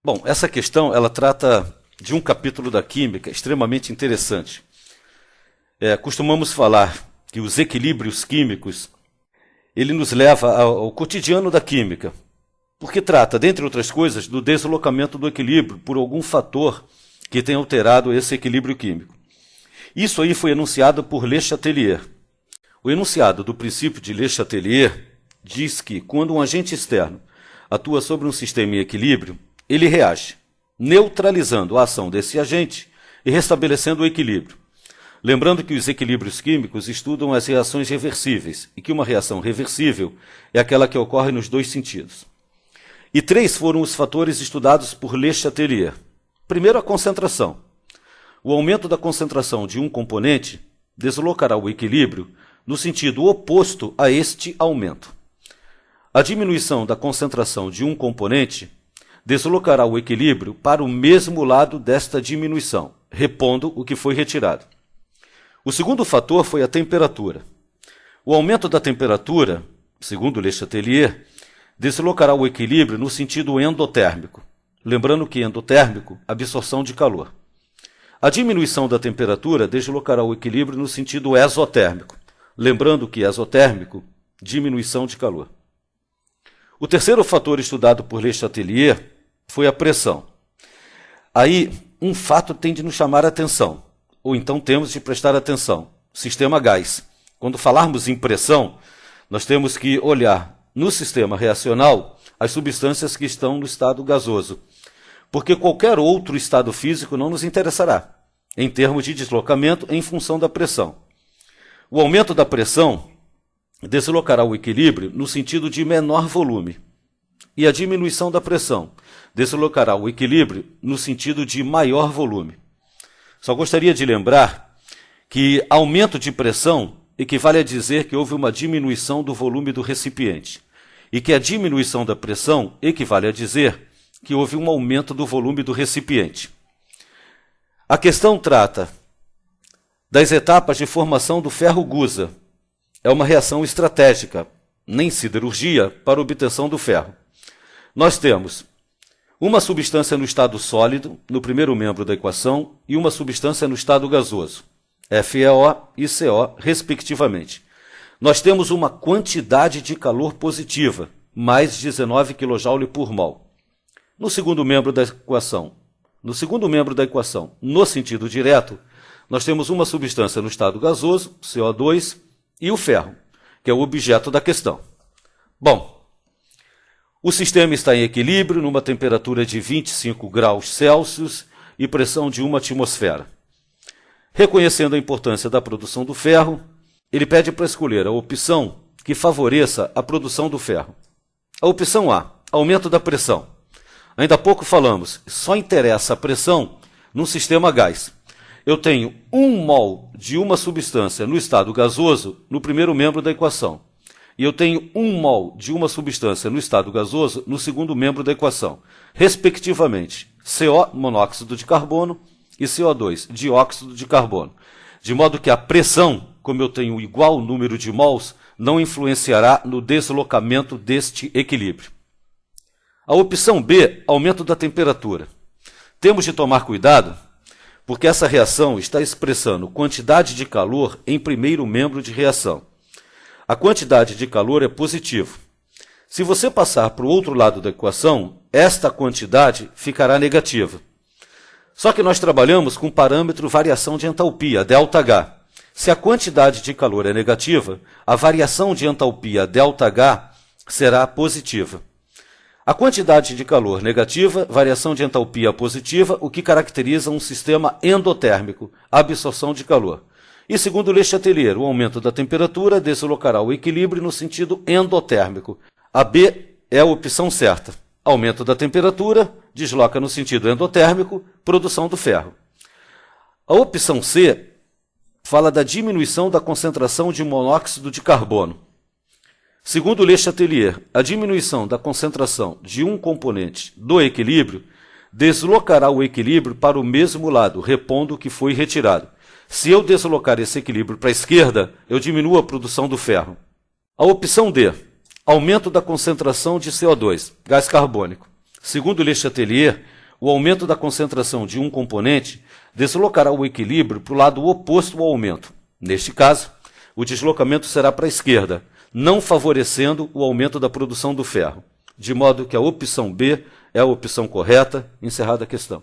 Bom, essa questão ela trata de um capítulo da química extremamente interessante. Costumamos falar que os equilíbrios químicos ele nos leva ao cotidiano da química, porque trata, dentre outras coisas, do deslocamento do equilíbrio por algum fator que tenha alterado esse equilíbrio químico. Isso aí foi enunciado por Le Chatelier. O enunciado do princípio de Le Chatelier diz que, quando um agente externo atua sobre um sistema em equilíbrio, ele reage, neutralizando a ação desse agente e restabelecendo o equilíbrio. Lembrando que os equilíbrios químicos estudam as reações reversíveis e que uma reação reversível é aquela que ocorre nos dois sentidos. E 3 foram os fatores estudados por Le Chatelier. Primeiro, a concentração. O aumento da concentração de um componente deslocará o equilíbrio no sentido oposto a este aumento. A diminuição da concentração de um componente deslocará o equilíbrio para o mesmo lado desta diminuição, repondo o que foi retirado. O segundo fator foi a temperatura. O aumento da temperatura, segundo Le Chatelier, deslocará o equilíbrio no sentido endotérmico. Lembrando que endotérmico, absorção de calor. A diminuição da temperatura deslocará o equilíbrio no sentido exotérmico. Lembrando que exotérmico, diminuição de calor. O terceiro fator estudado por Le Chatelier foi a pressão. Aí, um fato tem de nos chamar a atenção, ou então temos de prestar atenção. Sistema gás. Quando falarmos em pressão, nós temos que olhar no sistema reacional as substâncias que estão no estado gasoso, porque qualquer outro estado físico não nos interessará, em termos de deslocamento em função da pressão. O aumento da pressão deslocará o equilíbrio no sentido de menor volume, e a diminuição da pressão deslocará o equilíbrio no sentido de maior volume. Só gostaria de lembrar que aumento de pressão equivale a dizer que houve uma diminuição do volume do recipiente, e que a diminuição da pressão equivale a dizer que houve um aumento do volume do recipiente. A questão trata das etapas de formação do ferro gusa. É uma reação estratégica, nem siderurgia, para obtenção do ferro. Nós temos uma substância no estado sólido, no primeiro membro da equação, e uma substância no estado gasoso, FeO e CO, respectivamente. Nós temos uma quantidade de calor positiva, mais 19 kJ por mol. No segundo membro da equação, no sentido direto, nós temos uma substância no estado gasoso, CO2, e o ferro, que é o objeto da questão. Bom, o sistema está em equilíbrio numa temperatura de 25 graus Celsius e pressão de 1 atmosfera. Reconhecendo a importância da produção do ferro, ele pede para escolher a opção que favoreça a produção do ferro. A opção A, aumento da pressão. Ainda há pouco falamos, só interessa a pressão num sistema gás. Eu tenho 1 mol de uma substância no estado gasoso no primeiro membro da equação. E eu tenho 1 mol de uma substância no estado gasoso no segundo membro da equação, respectivamente, CO, monóxido de carbono, e CO2, dióxido de carbono. De modo que a pressão, como eu tenho igual número de mols, não influenciará no deslocamento deste equilíbrio. A opção B, aumento da temperatura. Temos de tomar cuidado, porque essa reação está expressando quantidade de calor em primeiro membro de reação. A quantidade de calor é positivo. Se você passar para o outro lado da equação, esta quantidade ficará negativa. Só que nós trabalhamos com o parâmetro variação de entalpia, ΔH. Se a quantidade de calor é negativa, a variação de entalpia, ΔH, será positiva. A quantidade de calor negativa, variação de entalpia positiva, o que caracteriza um sistema endotérmico, absorção de calor. E segundo Le Chatelier, o aumento da temperatura deslocará o equilíbrio no sentido endotérmico. A B é a opção certa. Aumento da temperatura desloca no sentido endotérmico, produção do ferro. A opção C fala da diminuição da concentração de monóxido de carbono. Segundo Le Chatelier, a diminuição da concentração de um componente do equilíbrio deslocará o equilíbrio para o mesmo lado, repondo o que foi retirado. Se eu deslocar esse equilíbrio para a esquerda, eu diminuo a produção do ferro. A opção D, aumento da concentração de CO2, gás carbônico. Segundo Le Chatelier, o aumento da concentração de um componente deslocará o equilíbrio para o lado oposto ao aumento. Neste caso, o deslocamento será para a esquerda, não favorecendo o aumento da produção do ferro. De modo que a opção B é a opção correta, encerrada a questão.